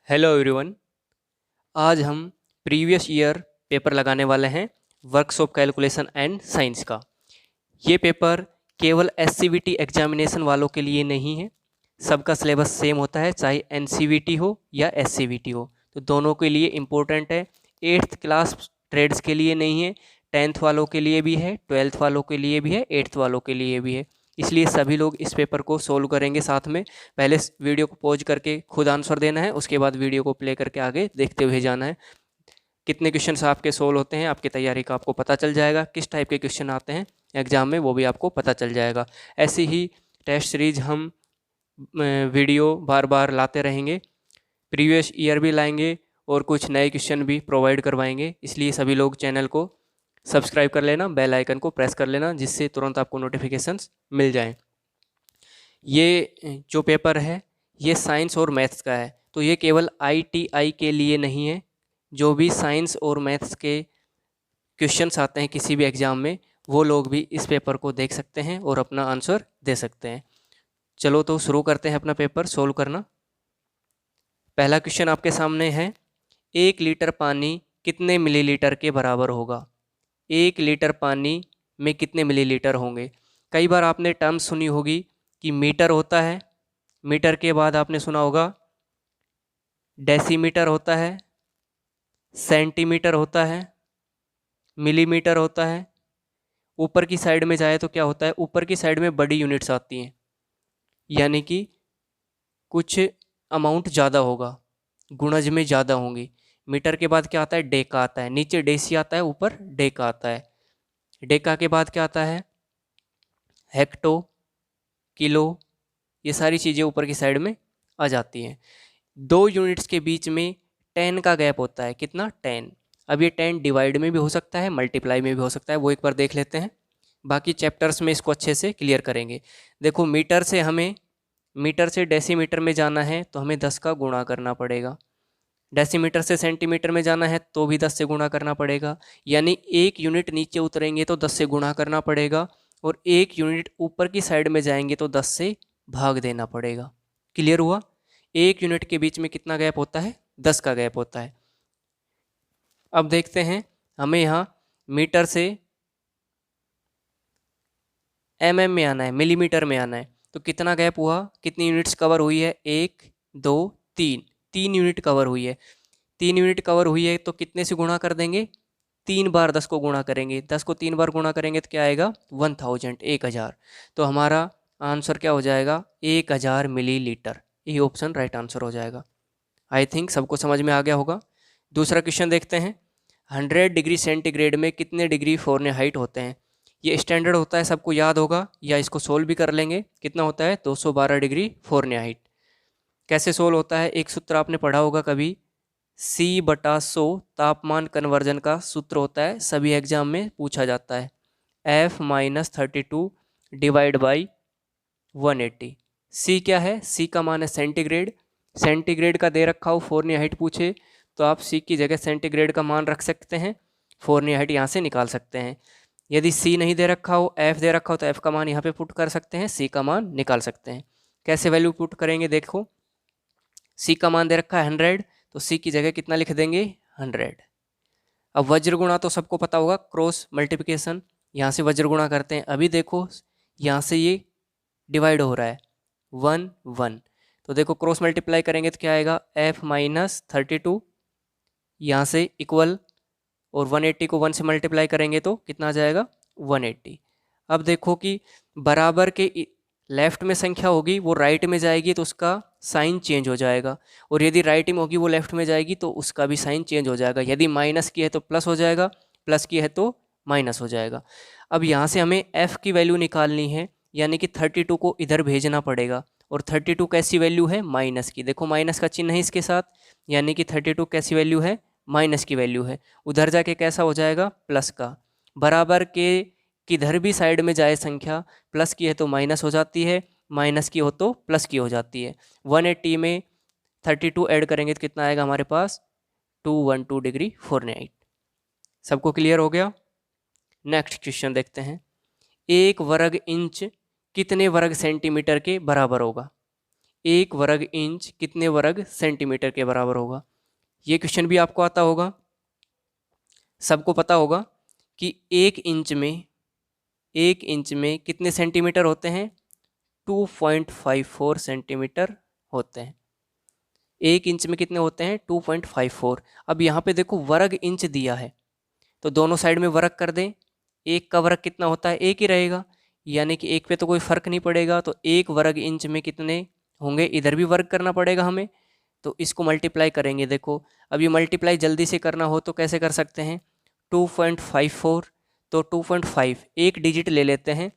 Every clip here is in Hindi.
Hello everyone. आज हम प्रीवियस ईयर पेपर लगाने वाले हैं वर्कशॉप कैलकुलेशन एंड साइंस का। ये पेपर केवल एससीवीटी एग्जामिनेशन वालों के लिए नहीं है। सबका सिलेबस सेम होता है, चाहे एनसीवीटी हो या एससीवीटी हो, तो दोनों के लिए इम्पोर्टेंट है। 8th क्लास ट्रेड्स के लिए नहीं है, 10th वालों के लिए भी है, 12th वालों के लिए भी है, 8th वालों के लिए भी है। इसलिए सभी लोग इस पेपर को सोल्व करेंगे साथ में। पहले वीडियो को पॉज करके खुद आंसर देना है, उसके बाद वीडियो को प्ले करके आगे देखते हुए जाना है। कितने क्वेश्चंस आपके सोल्व होते हैं, आपकी तैयारी का आपको पता चल जाएगा। किस टाइप के क्वेश्चन आते हैं एग्जाम में वो भी आपको पता चल जाएगा। ऐसी ही टेस्ट सीरीज हम वीडियो बार बार लाते रहेंगे, प्रीवियस ईयर भी लाएंगे और कुछ नए क्वेश्चन भी प्रोवाइड करवाएंगे। इसलिए सभी लोग चैनल को सब्सक्राइब कर लेना, बेल आइकन को प्रेस कर लेना, जिससे तुरंत आपको नोटिफिकेशंस मिल जाएं। ये जो पेपर है ये साइंस और मैथ्स का है, तो ये केवल आईटीआई के लिए नहीं है। जो भी साइंस और मैथ्स के क्वेश्चंस आते हैं किसी भी एग्ज़ाम में, वो लोग भी इस पेपर को देख सकते हैं और अपना आंसर दे सकते हैं। चलो तो शुरू करते हैं अपना पेपर सोल्व करना। पहला क्वेश्चन आपके सामने है, 1 लीटर पानी कितने मिलीलीटर के बराबर होगा। 1 लीटर पानी में कितने मिलीलीटर होंगे। कई बार आपने टर्म सुनी होगी कि मीटर होता है, मीटर के बाद आपने सुना होगा डेसीमीटर होता है, सेंटीमीटर होता है, मिलीमीटर होता है। ऊपर की साइड में जाए तो क्या होता है, ऊपर की साइड में बड़ी यूनिट्स आती हैं, यानी कि कुछ अमाउंट ज़्यादा होगा, गुणज में ज़्यादा होंगी। मीटर के बाद क्या आता है, डेका आता है। नीचे डेसी आता है, ऊपर डेका आता है। डेका के बाद क्या आता है, हेक्टो, किलो, ये सारी चीज़ें ऊपर की साइड में आ जाती हैं। 2 यूनिट्स के बीच में 10 का गैप होता है। कितना, 10। अब ये 10 डिवाइड में भी हो सकता है, मल्टीप्लाई में भी हो सकता है, वो एक बार देख लेते हैं। बाकी चैप्टर्स में इसको अच्छे से क्लियर करेंगे। देखो, मीटर से डेसीमीटर में जाना है तो हमें 10 का गुणा करना पड़ेगा। डेसीमीटर से सेंटीमीटर में जाना है तो भी 10 से गुणा करना पड़ेगा। यानी 1 यूनिट नीचे उतरेंगे तो 10 से गुणा करना पड़ेगा, और 1 यूनिट ऊपर की साइड में जाएंगे तो 10 से भाग देना पड़ेगा। क्लियर हुआ। 1 यूनिट के बीच में कितना गैप होता है, 10 का गैप होता है। अब देखते हैं, हमें यहाँ मीटर से एमएम में आना है, मिलीमीटर में आना है, तो कितना गैप हुआ, कितनी यूनिट्स कवर हुई है, 1 2 3, 3 यूनिट कवर हुई है। 3 यूनिट कवर हुई है तो कितने से गुणा कर देंगे, 3 बार 10 को गुणा करेंगे। 10 को 3 बार गुणा करेंगे तो क्या आएगा, 1000, 1000। तो हमारा आंसर क्या हो जाएगा, 1000 मिलीलीटर। ये ऑप्शन राइट आंसर हो जाएगा। आई थिंक सबको समझ में आ गया होगा। दूसरा क्वेश्चन देखते हैं, 100 डिग्री सेंटीग्रेड में कितने डिग्री फ़ारेनहाइट होते हैं। ये स्टैंडर्ड होता है, सबको याद होगा, या इसको सोल्व भी कर लेंगे। कितना होता है, 212 डिग्री फ़ारेनहाइट। कैसे सोल्व होता है, एक सूत्र आपने पढ़ा होगा कभी, C/100 तापमान कन्वर्जन का सूत्र होता है, सभी एग्जाम में पूछा जाता है। F-32 divide by 180। C क्या है, C का मान है सेंटीग्रेड। सेंटीग्रेड का दे रखा हो, फ़ारेनहाइट पूछे तो आप C की जगह सेंटीग्रेड का मान रख सकते हैं, फ़ारेनहाइट यहाँ से निकाल सकते हैं। यदि C नहीं दे रखा हो, F दे रखा हो, तो F का मान यहाँ पे पुट कर सकते हैं, C का मान निकाल सकते हैं। कैसे वैल्यू पुट करेंगे, देखो, C का मान दे रखा है 100, तो C की जगह कितना लिख देंगे, 100। अब वज्र गुणा तो सबको पता होगा, क्रॉस मल्टीप्लिकेशन, यहाँ से वज्र गुणा करते हैं। अभी देखो, यहाँ से ये डिवाइड हो रहा है, 1 1, तो देखो क्रॉस मल्टीप्लाई करेंगे तो क्या आएगा, F-32, यहाँ से इक्वल, और 180 को 1 से मल्टीप्लाई करेंगे तो कितना आ जाएगा, 180। अब देखो कि बराबर के लेफ्ट में संख्या होगी वो राइट में जाएगी तो उसका साइन चेंज हो जाएगा, और यदि राइट में होगी वो लेफ्ट में जाएगी तो उसका भी साइन चेंज हो जाएगा। यदि माइनस की है तो प्लस हो जाएगा, प्लस की है तो माइनस हो जाएगा। अब यहाँ से हमें f की वैल्यू निकालनी है, यानी कि 32 को इधर भेजना पड़ेगा, और 32 कैसी वैल्यू है, माइनस की। देखो माइनस का चिन्ह है इसके साथ, यानी कि 32 कैसी वैल्यू है, माइनस की वैल्यू है। उधर जाके कैसा हो जाएगा, प्लस का। बराबर के किधर भी साइड में जाए संख्या, प्लस की है तो माइनस हो जाती है, माइनस की हो तो प्लस की हो जाती है। 180 में 32 ऐड करेंगे तो कितना आएगा हमारे पास, 212 डिग्री फ़ारेनहाइट। सबको क्लियर हो गया। नेक्स्ट क्वेश्चन देखते हैं, 1 वर्ग इंच कितने वर्ग सेंटीमीटर के बराबर होगा। 1 वर्ग इंच कितने वर्ग सेंटीमीटर के बराबर होगा। ये क्वेश्चन भी आपको आता होगा, सबको पता होगा कि 1 इंच में कितने सेंटीमीटर होते हैं, 2.54 सेंटीमीटर होते हैं। 1 इंच में कितने होते हैं, 2.54। अब यहाँ पे देखो वर्ग इंच दिया है, तो दोनों साइड में वर्ग कर दें। एक का वर्ग कितना होता है, एक ही रहेगा, यानी कि एक पे तो कोई फर्क नहीं पड़ेगा। तो 1 वर्ग इंच में कितने होंगे, इधर भी वर्ग करना पड़ेगा हमें, तो इसको मल्टीप्लाई करेंगे। देखो अब ये मल्टीप्लाई जल्दी से करना हो तो कैसे कर सकते हैं, 2.54 तो 2.5 एक डिजिट ले लेते हैं।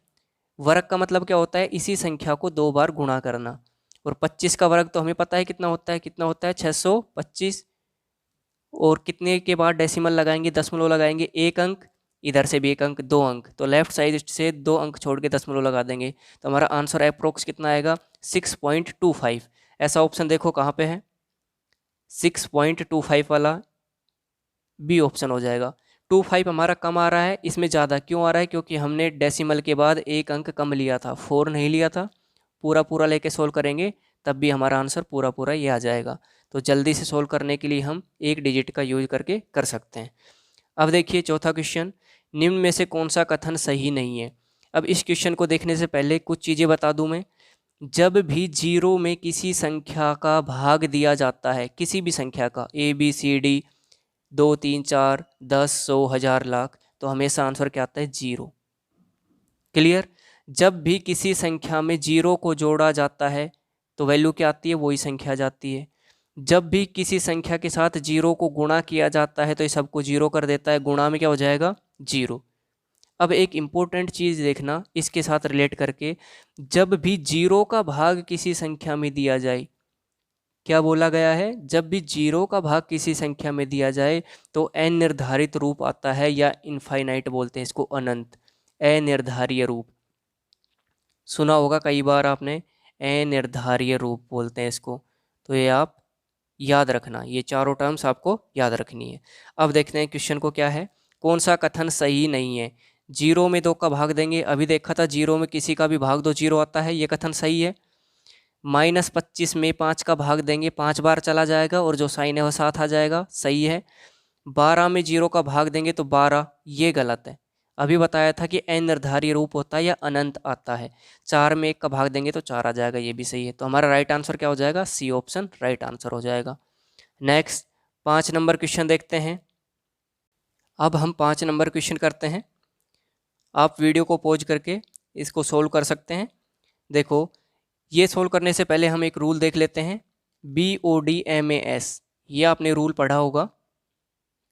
वर्ग का मतलब क्या होता है, इसी संख्या को 2 बार गुणा करना। और 25 का वर्ग तो हमें पता है कितना होता है, 625। और कितने के बाद डेसिमल लगाएंगे, दशमलव लगाएंगे, एक अंक, इधर से भी एक अंक, 2 अंक, तो लेफ्ट साइड से 2 अंक छोड़ के दशमलव लगा देंगे, तो हमारा आंसर अप्रोक्स कितना आएगा, 6.25। ऐसा ऑप्शन देखो कहाँ पे है, 6.25 वाला बी ऑप्शन हो जाएगा। 25 हमारा कम आ रहा है, इसमें ज़्यादा क्यों आ रहा है, क्योंकि हमने डेसिमल के बाद एक अंक कम लिया था, 4 नहीं लिया था। पूरा पूरा लेके सोल्व करेंगे तब भी हमारा आंसर पूरा पूरा ये आ जाएगा। तो जल्दी से सोल्व करने के लिए हम एक डिजिट का यूज करके कर सकते हैं। अब देखिए चौथा क्वेश्चन, निम्न में से कौन सा कथन सही नहीं है। अब इस क्वेश्चन को देखने से पहले कुछ चीज़ें बता दूं मैं। जब भी जीरो में किसी संख्या का भाग दिया जाता है, किसी भी संख्या का, ABCD 2 3 4 10 100 1000 लाख, तो हमेशा आंसर क्या आता है, 0। क्लियर। जब भी किसी संख्या में 0 को जोड़ा जाता है तो वैल्यू क्या आती है, वही संख्या जाती है। जब भी किसी संख्या के साथ 0 को गुणा किया जाता है तो ये सबको 0 कर देता है, गुणा में क्या हो जाएगा, 0। अब एक इम्पोर्टेंट चीज़ देखना इसके साथ रिलेट करके, जब भी 0 का भाग किसी संख्या में दिया जाए, क्या बोला गया है, जब भी 0 का भाग किसी संख्या में दिया जाए तो अनिर्धारित रूप आता है, या इनफाइनाइट बोलते हैं इसको, अनंत, अनिर्धारीय रूप। सुना होगा कई बार आपने, अनिर्धारीय रूप बोलते हैं इसको। तो ये आप याद रखना, ये चारों टर्म्स आपको याद रखनी है। अब देखते हैं क्वेश्चन को क्या है, कौन सा कथन सही नहीं है। 0 में 2 का भाग देंगे, अभी देखा था 0 में किसी का भी भाग दो 0 आता है, ये कथन सही है। -25 में 5 का भाग देंगे, 5 बार चला जाएगा और जो साइन है वो साथ आ जाएगा, सही है। 12 में 0 का भाग देंगे तो 12, ये गलत है। अभी बताया था कि अनिर्धारीय रूप होता है या अनंत आता है। 4 में 1 का भाग देंगे तो 4 आ जाएगा, ये भी सही है। तो हमारा राइट आंसर क्या हो जाएगा, सी ऑप्शन राइट आंसर हो जाएगा। नेक्स्ट 5 नंबर क्वेश्चन देखते हैं। अब हम 5 नंबर क्वेश्चन करते हैं। आप वीडियो को पॉज करके इसको सोल्व कर सकते हैं। देखो ये सोल्व करने से पहले हम एक रूल देख लेते हैं, BODMAS। ये आपने रूल पढ़ा होगा,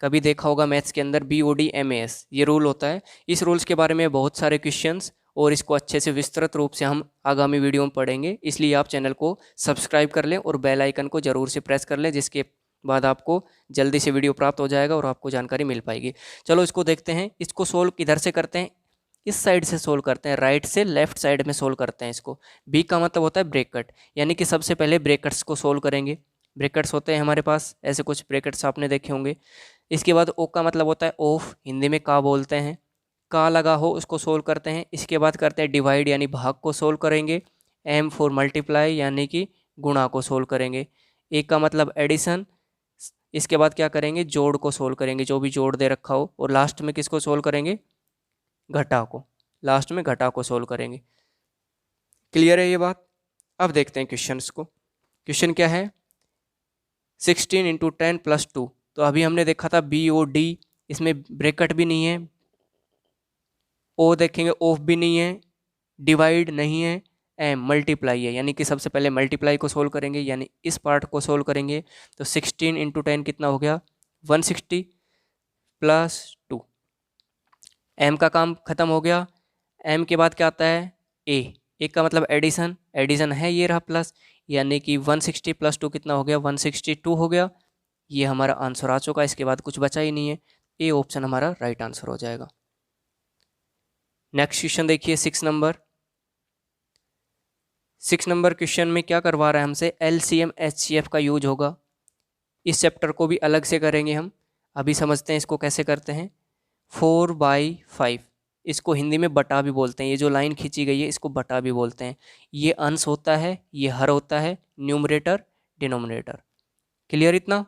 कभी देखा होगा मैथ्स के अंदर, BODMAS ये रूल होता है। इस रूल्स के बारे में बहुत सारे क्वेश्चंस और इसको अच्छे से विस्तृत रूप से हम आगामी वीडियो में पढ़ेंगे, इसलिए आप चैनल को सब्सक्राइब कर लें और बेल आइकन को ज़रूर से प्रेस कर लें, जिसके बाद आपको जल्दी से वीडियो प्राप्त हो जाएगा और आपको जानकारी मिल पाएगी। चलो इसको देखते हैं। इसको सोल्व किधर से करते हैं, इस साइड से सोल्व करते हैं, राइट से लेफ्ट साइड में सोल्व करते हैं इसको। बी का मतलब होता है ब्रैकेट, यानी कि सबसे पहले ब्रैकेट्स को सोल्व करेंगे। ब्रैकेट्स होते हैं हमारे पास, ऐसे कुछ ब्रैकेट्स आपने देखे होंगे। इसके बाद ओ का मतलब होता है ऑफ, हिंदी में का बोलते हैं, का लगा हो उसको सोल्व करते हैं। इसके बाद करते हैं डिवाइड यानी भाग को सोल्व करेंगे। एम फॉर मल्टीप्लाई यानी कि गुणा को सोल्व करेंगे। ए का मतलब एडिशन। इसके बाद क्या करेंगे, जोड़ को सोल्व करेंगे, जो भी जोड़ दे रखा हो। और लास्ट में किसको सोल्व करेंगे, घटा को, लास्ट में घटा को सोल्व करेंगे। क्लियर है ये बात। अब देखते हैं क्वेश्चंस को। क्वेश्चन क्या है, 16 इंटू 10 + 2। तो अभी हमने देखा था BOD, इसमें ब्रैकेट भी नहीं है, ओ देखेंगे ऑफ भी नहीं है, डिवाइड नहीं है, एम मल्टीप्लाई है, यानी कि सबसे पहले मल्टीप्लाई को सोल्व करेंगे, यानी इस पार्ट को सोल्व करेंगे। तो 16 इंटू 10 कितना हो गया, 160 + 2। एम का काम खत्म हो गया। एम के बाद क्या आता है, ए का मतलब एडिशन, एडिशन है, ये रहा प्लस, यानी कि 160 + 2 कितना हो गया, 162 हो गया। ये हमारा आंसर आ चुका, इसके बाद कुछ बचा ही नहीं है। ए ऑप्शन हमारा राइट आंसर हो जाएगा। नेक्स्ट क्वेश्चन देखिए 6 नंबर। 6 नंबर क्वेश्चन में क्या करवा रहा है हमसे, LCM HCF का यूज होगा। इस चैप्टर को भी अलग से करेंगे हम, अभी समझते हैं इसको कैसे करते हैं। 4/5 इसको हिंदी में बटा भी बोलते हैं। ये जो लाइन खींची गई है इसको बटा भी बोलते हैं। ये अंश होता है, ये हर होता है, न्यूमरेटर डिनोमिनेटर। क्लियर इतना?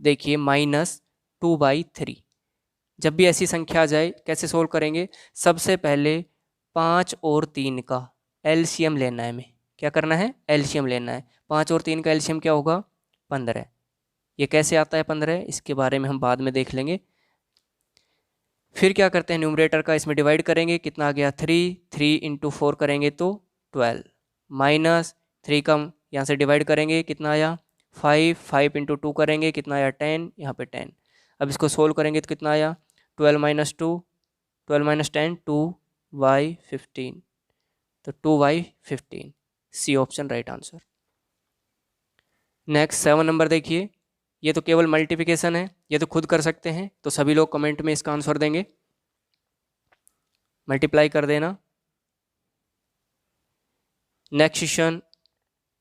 देखिए -2/3। जब भी ऐसी संख्या आ जाए कैसे सोल्व करेंगे? सबसे पहले 5 और 3 का एलसीएम लेना है हमें। क्या करना है? एलसीएम लेना है। 5 और 3 का एलसीएम क्या होगा? 15। ये कैसे आता है 15? इसके बारे में हम बाद में देख लेंगे। फिर क्या करते हैं? न्यूमरेटर का इसमें डिवाइड करेंगे। कितना आ गया? 3। 3 × 4 करेंगे तो 12। -3 का यहाँ से डिवाइड करेंगे, कितना आया? 5। 5 × 2 करेंगे, कितना आया? 10। यहाँ पे 10। अब इसको सोल्व करेंगे तो कितना आया? 12 - 2 12 - 10 2/15। तो 2/15 C option right answer. Next 7 number देखिए। ये तो केवल मल्टीप्लिकेशन है, ये तो खुद कर सकते हैं, तो सभी लोग कमेंट में इसका आंसर देंगे। मल्टीप्लाई कर देना। Next question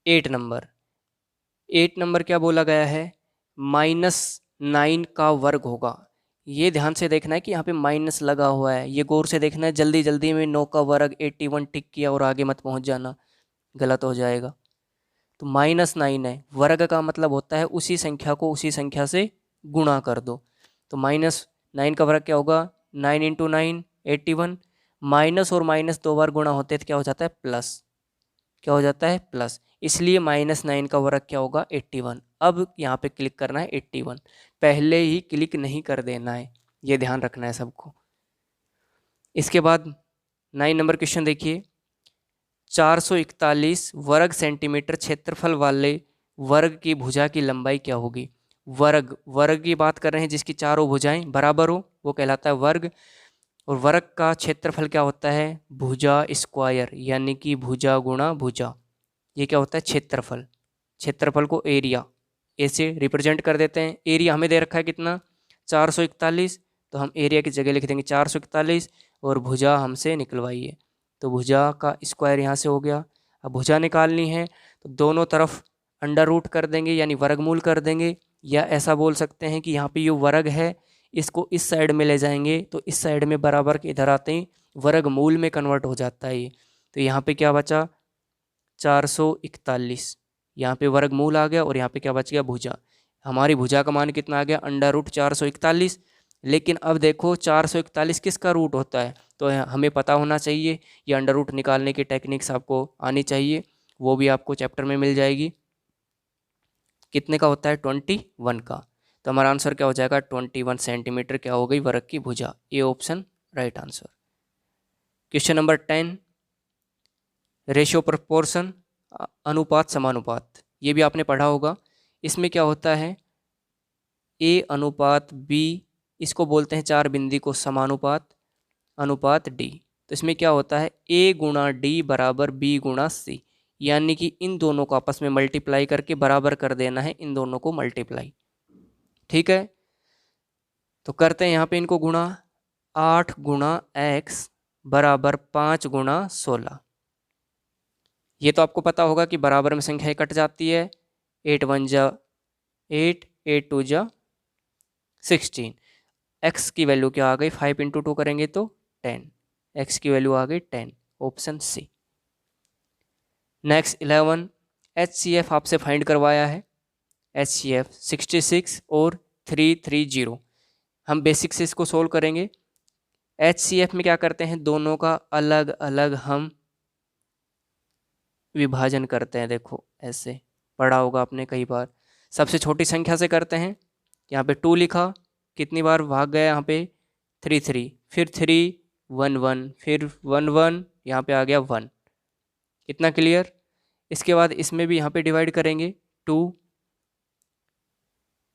8 number. 8 नंबर क्या बोला गया है? -9 का वर्ग होगा। ये ध्यान से देखना है कि यहाँ पे माइनस लगा हुआ है, ये गौर से देखना है। जल्दी जल्दी में 9 का वर्ग 81 टिक किया और आगे मत पहुँच जाना, गलत हो जाएगा। तो -9 है, वर्ग का मतलब होता है उसी संख्या को उसी संख्या से गुणा कर दो। तो -9 का वर्ग क्या होगा? 9 × 9 81। माइनस और माइनस 2 बार गुणा होते हैं तो क्या हो जाता है? प्लस। क्या हो जाता है? प्लस। इसलिए -9 का वर्ग क्या होगा? 81। अब यहाँ पे क्लिक करना है 81, पहले ही क्लिक नहीं कर देना है, ये ध्यान रखना है सबको। इसके बाद 9 नंबर क्वेश्चन देखिए। 441 वर्ग सेंटीमीटर क्षेत्रफल वाले वर्ग की भुजा की लंबाई क्या होगी? वर्ग की बात कर रहे हैं जिसकी चारों भुजाएं बराबर हो, वो कहलाता है वर्ग। और वर्ग का क्षेत्रफल क्या होता है? भुजा स्क्वायर, यानी कि भुजा गुणा भुजा। ये क्या होता है? क्षेत्रफल। क्षेत्रफल को एरिया ऐसे रिप्रेजेंट कर देते हैं। एरिया हमें दे रखा है कितना? 441, तो हम एरिया की जगह लिख देंगे 441 और भुजा हमसे निकलवाइए। तो भुजा का स्क्वायर यहाँ से हो गया। अब भुजा निकालनी है तो दोनों तरफ अंडर रूट कर देंगे, यानी वर्गमूल कर देंगे। या ऐसा बोल सकते हैं कि यहाँ पे ये वर्ग है, इसको इस साइड में ले जाएंगे तो इस साइड में बराबर के इधर आते ही वर्गमूल में कन्वर्ट हो जाता है ये। तो यहाँ पे क्या बचा? 441। यहाँ पे वर्गमूल आ गया और यहाँ पे क्या बच गया? भुजा। हमारी भुजा का मान कितना आ गया? √441। लेकिन अब देखो 441 किसका रूट होता है? तो हमें पता होना चाहिए, ये अंडर रूट निकालने की टेक्निक्स आपको आनी चाहिए, वो भी आपको चैप्टर में मिल जाएगी। कितने का होता है? 21 का। तो हमारा आंसर क्या हो जाएगा? 21 सेंटीमीटर क्या हो गई? वर्ग की भुजा। ए option right answer. Question number 10 ratio proportion, अनुपात समानुपात, ये भी आपने पढ़ा होगा। इसमें क्या होता है? ए अनुपात बी, इसको बोलते हैं 4 बिंदी को समानुपात, अनुपात डी। तो इसमें क्या होता है? ए गुणा डी बराबर बी गुणा सी, यानी कि इन दोनों को आपस में मल्टीप्लाई करके बराबर कर देना है, इन दोनों को मल्टीप्लाई। ठीक है, तो करते हैं यहाँ पे इनको गुणा। 8 गुणा x बराबर 5 गुणा 16। ये तो आपको पता होगा कि बराबर में संख्याएं कट जाती है। 8 1 जा 8, 8 2 जा 16। x की वैल्यू क्या आ गई? 5 × 2 करेंगे तो 10। x की वैल्यू आ गई 10, ऑप्शन सी। नेक्स्ट 11 HCF आपसे फाइंड करवाया है। HCF 66 और 330। हम बेसिक से इसको सोल्व करेंगे। HCF में क्या करते हैं? दोनों का अलग अलग हम विभाजन करते हैं। देखो ऐसे पढ़ा होगा आपने कई बार। सबसे छोटी संख्या से करते हैं। यहाँ पे 2 लिखा, कितनी बार भाग गया? यहाँ पे 3 3, फिर 3 1 1, फिर 1 1, यहाँ पे आ गया 1। इतना क्लियर? इसके बाद इसमें भी यहाँ पे डिवाइड करेंगे। 2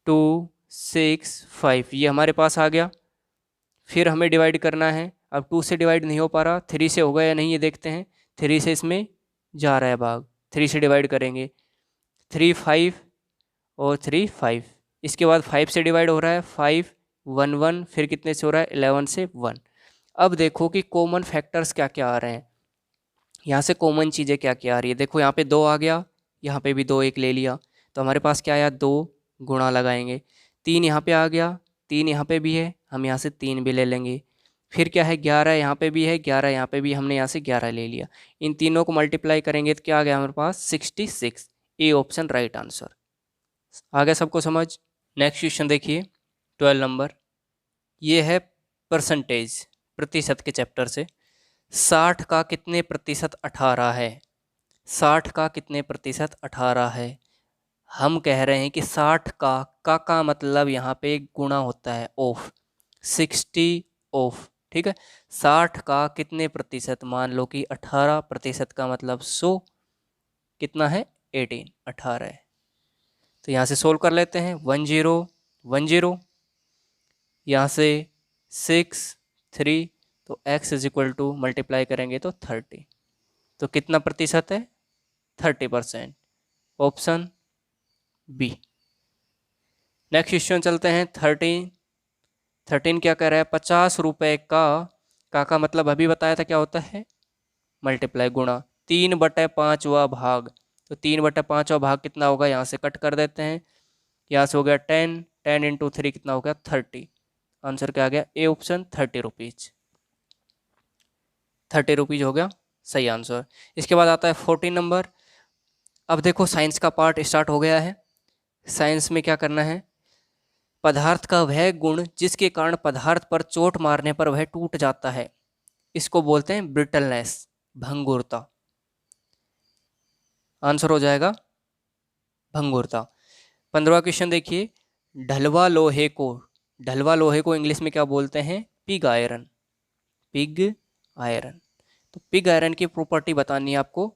2 6 5, ये हमारे पास आ गया। फिर हमें डिवाइड करना है। अब 2 से डिवाइड नहीं हो पा रहा, 3 से होगा या नहीं ये देखते हैं। 3 से इसमें जा रहा है भाग, 3 से डिवाइड करेंगे। 3 5 और 3 5। इसके बाद 5 से डिवाइड हो रहा है, 5 1 1, फिर कितने से हो रहा है? 11 से 1। अब देखो कि कॉमन फैक्टर्स क्या क्या आ रहे हैं, यहाँ से कॉमन चीज़ें क्या क्या आ रही है। देखो यहाँ पे 2 आ गया, यहाँ पे भी 2 एक ले लिया, तो हमारे पास क्या आया? 2 गुणा लगाएंगे। 3 यहाँ पे आ गया, 3 यहाँ पे भी है, हम यहाँ से 3 भी ले लेंगे। फिर क्या है, 11 यहाँ पे भी है, 11 यहाँ पे भी, हमने यहाँ से 11 ले लिया। इन तीनों को मल्टीप्लाई करेंगे तो क्या आ गया हमारे पास 66। A option right answer. आ गया सबको समझ। नेक्स्ट क्वेश्चन देखिए 12 नंबर, ये है परसेंटेज, प्रतिशत के चैप्टर से। 60 का कितने प्रतिशत 18 है? 60 का कितने प्रतिशत 18 है? हम कह रहे हैं कि 60 का मतलब यहाँ पे गुणा होता है ऑफ, 60 ऑफ, ठीक है। 60 का कितने प्रतिशत, मान लो कि 18% का मतलब 100 कितना है 18, 18 है। तो यहाँ से सोल्व कर लेते हैं, 10 10, यहाँ से 6 3, तो x is equal to multiply करेंगे तो 30। तो कितना प्रतिशत है 30%, ऑप्शन बी। नेक्स्ट क्वेश्चन चलते हैं 13 क्या कह रहा है, 50 रुपए का मतलब अभी बताया था क्या होता है, मल्टीप्लाई गुणा 3/5वां भाग। तो 3/5वां भाग कितना होगा, यहाँ से कट कर देते हैं, यहाँ से हो गया 10, 10 इंटू 3 कितना हो गया 30। आंसर क्या आ गया, ए ऑप्शन 30 रुपीज, 30 रुपीज हो गया सही आंसर। इसके बाद आता है 14 नंबर। अब देखो साइंस का पार्ट स्टार्ट हो गया है। साइंस में क्या करना है, पदार्थ का वह गुण जिसके कारण पदार्थ पर चोट मारने पर वह टूट जाता है, इसको बोलते हैं ब्रिटलनेस, भंगुरता। आंसर हो जाएगा भंगुरता। 15वां क्वेश्चन देखिए, ढलवा लोहे को इंग्लिश में क्या बोलते हैं, पिग आयरन, पिग आयरन। तो पिग आयरन की प्रॉपर्टी बतानी है आपको,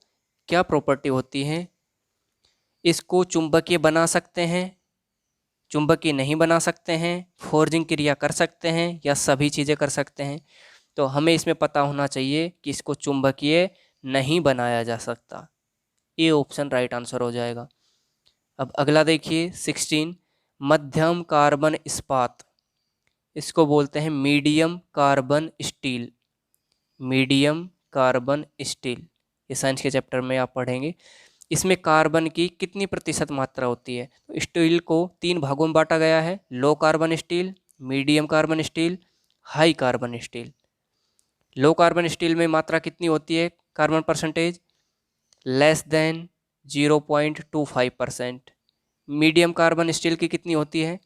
क्या प्रॉपर्टी होती है, इसको चुंबकीय बना सकते हैं, चुंबकीय नहीं बना सकते हैं, फोर्जिंग क्रिया कर सकते हैं, या सभी चीज़ें कर सकते हैं। तो हमें इसमें पता होना चाहिए कि इसको चुंबकीय नहीं बनाया जा सकता, ये ऑप्शन राइट आंसर हो जाएगा। अब अगला देखिए 16, मध्यम कार्बन इस्पात, इसको बोलते हैं medium carbon steel, medium carbon steel, ये साइंस के चैप्टर में आप पढ़ेंगे। इसमें कार्बन की कितनी प्रतिशत मात्रा होती है, तो स्टील को 3 भागों में बांटा गया है, low carbon steel, medium carbon steel, high carbon steel. Low carbon steel में मात्रा कितनी होती है, carbon percentage less than 0.25%। Medium carbon steel की कितनी होती है,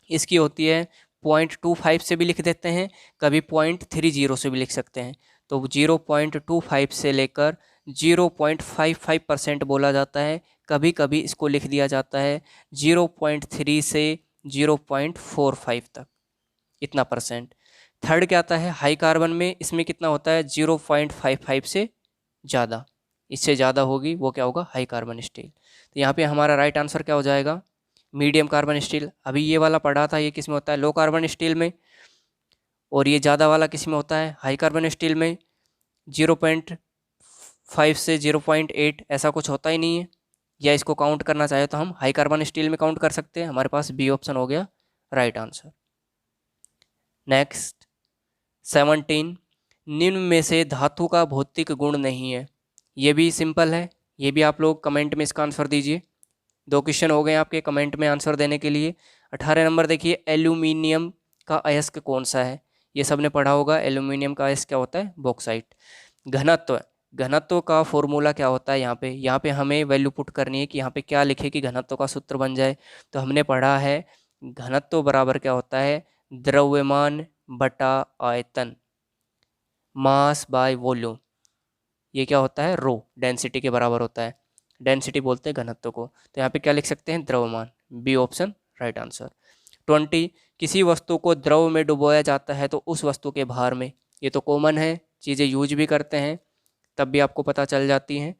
इसकी होती है 0.25 से भी लिख देते हैं, कभी 0.30 से भी लिख सकते हैं। तो 0.25 से लेकर 0.55% बोला जाता है, कभी कभी इसको लिख दिया जाता है 0.3 से 0.45 तक, इतना परसेंट। थर्ड क्या आता है हाई कार्बन में, इसमें कितना होता है 0.55 से ज़्यादा, इससे ज़्यादा होगी वो क्या होगा हाई कार्बन स्टील। तो यहाँ पे हमारा राइट आंसर क्या हो जाएगा, मीडियम कार्बन स्टील। अभी ये वाला पढ़ा था, ये किस में होता है, लो कार्बन स्टील में, और ये ज़्यादा वाला किस में होता है, हाई कार्बन स्टील में। 0.5 से 0.8 ऐसा कुछ होता ही नहीं है, या इसको काउंट करना चाहे तो हम हाई कार्बन स्टील में काउंट कर सकते हैं। हमारे पास बी ऑप्शन हो गया राइट आंसर। नेक्स्ट 17, निम्न में से धातु का भौतिक गुण नहीं है, ये भी सिंपल है, ये भी आप लोग कमेंट में इसका आंसर दीजिए। 2 क्वेश्चन हो गए आपके कमेंट में आंसर देने के लिए। 18 नंबर देखिए, एल्यूमिनियम का अयस्क कौन सा है, ये सबने पढ़ा होगा, एल्यूमिनियम का अयस्क क्या होता है, बॉक्साइट। घनत्व का फॉर्मूला क्या होता है, यहाँ पे हमें वैल्यू पुट करनी है कि यहाँ पे क्या लिखे कि घनत्व का सूत्र बन जाए। तो हमने पढ़ा है घनत्व बराबर क्या होता है, द्रव्यमान बटा आयतन, मास बाय वॉल्यूम, ये क्या होता है रो, डेंसिटी के बराबर होता है, डेंसिटी बोलते हैं घनत्व को। तो यहाँ पे क्या लिख सकते हैं, द्रव्यमान, बी ऑप्शन राइट आंसर। 20, किसी वस्तु को द्रव में डुबोया जाता है तो उस वस्तु के भार में, ये तो कॉमन है, चीज़ें यूज भी करते हैं तब भी आपको पता चल जाती हैं,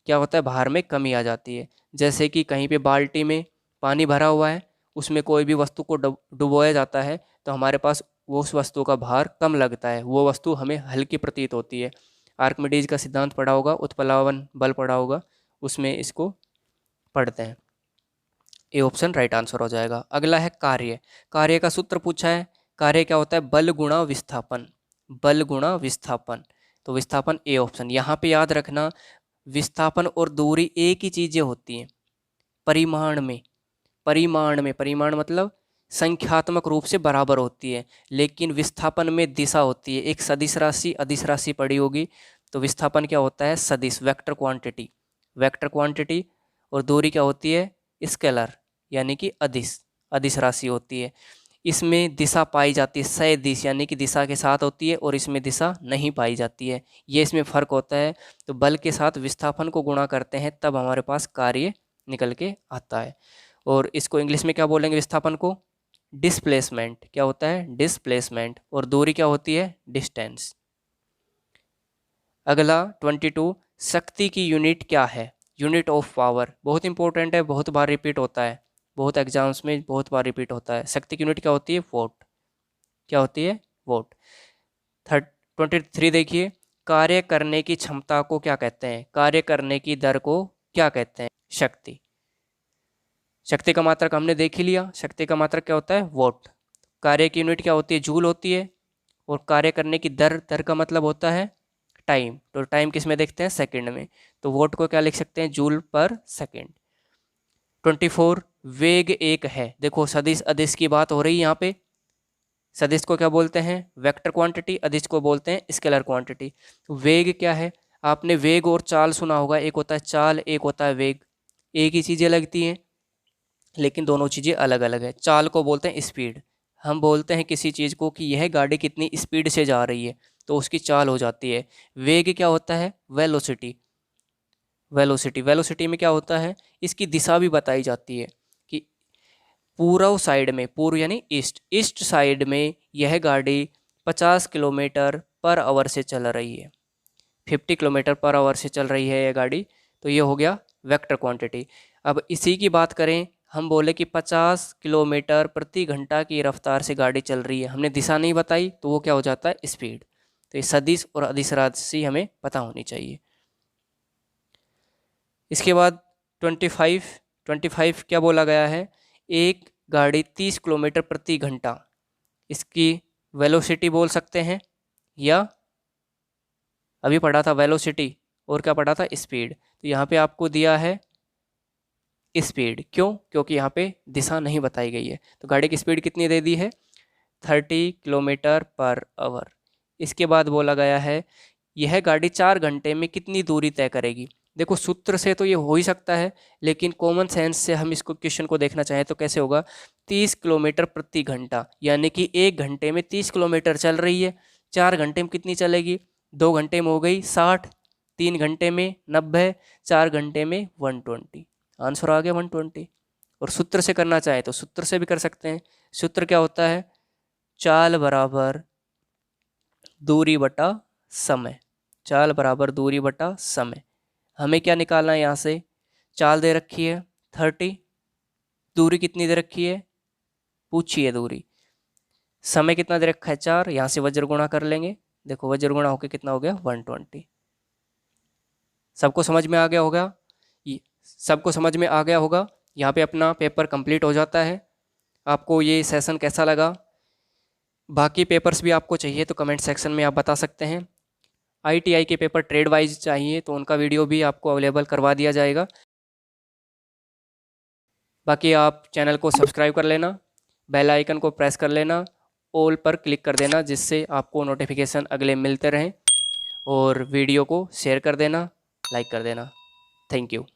क्या होता है भार में कमी आ जाती है। जैसे कि कहीं पे बाल्टी में पानी भरा हुआ है, उसमें कोई भी वस्तु को डुबोया जाता है तो हमारे पास वो उस वस्तु का भार कम लगता है, वो वस्तु हमें हल्की प्रतीत होती है। आर्किमिडीज का सिद्धांत पढ़ा होगा, उत्प्लावन बल पढ़ा होगा, उसमें इसको पढ़ते हैं। ए ऑप्शन राइट आंसर हो जाएगा। अगला है कार्य का सूत्र पूछा है, कार्य क्या होता है, बल गुणा विस्थापन, बल गुणा विस्थापन। तो विस्थापन ए ऑप्शन। यहाँ पे याद रखना विस्थापन और दूरी एक ही चीज़ें होती हैं परिमाण में, परिमाण मतलब संख्यात्मक रूप से बराबर होती है, लेकिन विस्थापन में दिशा होती है। एक सदिश राशि अदिश राशि पड़ी होगी, तो विस्थापन क्या होता है, सदिश, वेक्टर क्वांटिटी, वेक्टर क्वांटिटी। और दूरी क्या होती है, स्केलर, यानी कि अदिश, अदिश राशि होती है। इसमें दिशा पाई जाती है सदिश, यानी कि दिशा के साथ होती है, और इसमें दिशा नहीं पाई जाती है। ये इसमें फ़र्क होता है। तो बल के साथ विस्थापन को गुणा करते हैं, तब हमारे पास कार्य निकल के आता है। और इसको इंग्लिश में क्या बोलेंगे, विस्थापन को, डिस्प्लेसमेंट। क्या होता है, डिस्प्लेसमेंट। और दूरी क्या होती है, डिस्टेंस। अगला 22, शक्ति की यूनिट क्या है, यूनिट ऑफ पावर। बहुत इंपॉर्टेंट है, बहुत बार रिपीट होता है, बहुत एग्जाम्स में बहुत बार रिपीट होता है। शक्ति की यूनिट क्या होती है, वोट। क्या होती है, वोट। 23 देखिए, कार्य करने की क्षमता को क्या कहते हैं, कार्य करने की दर को क्या कहते हैं, शक्ति। शक्ति का मात्रक हमने देख ही लिया, शक्ति का मात्रक क्या होता है, वोट। कार्य की यूनिट क्या होती है, जूल होती है। और कार्य करने की दर, दर का मतलब होता है टाइम, तो टाइम किस में देखते हैं, सेकंड में। तो वोट को क्या लिख सकते हैं, जूल पर सेकंड। 24, वेग एक है। देखो सदिश अदिश की बात हो रही है यहाँ पे। सदिश को क्या बोलते हैं, वेक्टर क्वांटिटी, अदिश को बोलते हैं स्केलर क्वांटिटी। तो वेग क्या है, आपने वेग और चाल सुना होगा, एक होता है चाल, एक होता है वेग। एक ही चीज़ें लगती हैं, लेकिन दोनों चीज़ें अलग अलग है। चाल को बोलते हैं स्पीड, हम बोलते हैं किसी चीज़ को कि यह गाड़ी कितनी स्पीड से जा रही है, तो उसकी चाल हो जाती है। वेग क्या होता है, वेलोसिटी, वेलोसिटी। वेलोसिटी में क्या होता है, इसकी दिशा भी बताई जाती है कि पूर्व साइड में, पूर्व यानी ईस्ट, ईस्ट साइड में यह गाड़ी 50 किलोमीटर पर आवर से चल रही है, 50 किलोमीटर पर आवर से चल रही है यह गाड़ी। तो ये हो गया वेक्टर क्वांटिटी। अब इसी की बात करें, हम बोले कि 50 किलोमीटर प्रति घंटा की रफ्तार से गाड़ी चल रही है, हमने दिशा नहीं बताई, तो वो क्या हो जाता है, स्पीड। तो ये सदिश और अदिश राशि हमें पता होनी चाहिए। इसके बाद 25 क्या बोला गया है, एक गाड़ी 30 किलोमीटर प्रति घंटा, इसकी वेलोसिटी बोल सकते हैं, या अभी पढ़ा था वेलोसिटी, और क्या पढ़ा था, स्पीड। तो यहाँ पे आपको दिया है स्पीड, क्यों, क्योंकि यहाँ पे दिशा नहीं बताई गई है। तो गाड़ी की स्पीड कितनी दे दी है, 30 किलोमीटर पर आवर। इसके बाद बोला गया है, यह गाड़ी 4 घंटे में कितनी दूरी तय करेगी। देखो सूत्र से तो ये हो ही सकता है, लेकिन कॉमन सेंस से हम इसको क्वेश्चन को देखना चाहें तो कैसे होगा, 30 किलोमीटर प्रति घंटा, यानी कि 1 घंटे में 30 किलोमीटर चल रही है, 4 घंटे में कितनी चलेगी, 2 घंटे में हो गई 60, 3 घंटे में 90, 4 घंटे में 120। आंसर आ गया 120। और सूत्र से करना चाहे तो सूत्र से भी कर सकते हैं। सूत्र क्या होता है, चाल बराबर दूरी बटा समय, चाल बराबर दूरी बटा समय। हमें क्या निकालना है, यहाँ से चाल दे रखी है 30, दूरी कितनी दे रखी है, पूछिए दूरी, समय कितना दे रखा है 4, यहाँ से वज्र गुणा कर लेंगे। देखो वज्र गुणा होकर कितना हो गया, 120। सबको समझ में आ गया होगा, सबको समझ में आ गया होगा। यहाँ पे अपना पेपर कंप्लीट हो जाता है। आपको ये सेशन कैसा लगा, बाकी पेपर्स भी आपको चाहिए तो कमेंट सेक्शन में आप बता सकते हैं। ITI के पेपर ट्रेड वाइज चाहिए तो उनका वीडियो भी आपको अवेलेबल करवा दिया जाएगा। बाकी आप चैनल को सब्सक्राइब कर लेना, बेल आइकन को प्रेस कर लेना, ऑल पर क्लिक कर देना, जिससे आपको नोटिफिकेशन अगले मिलते रहें। और वीडियो को शेयर कर देना, लाइक कर देना। Thank you.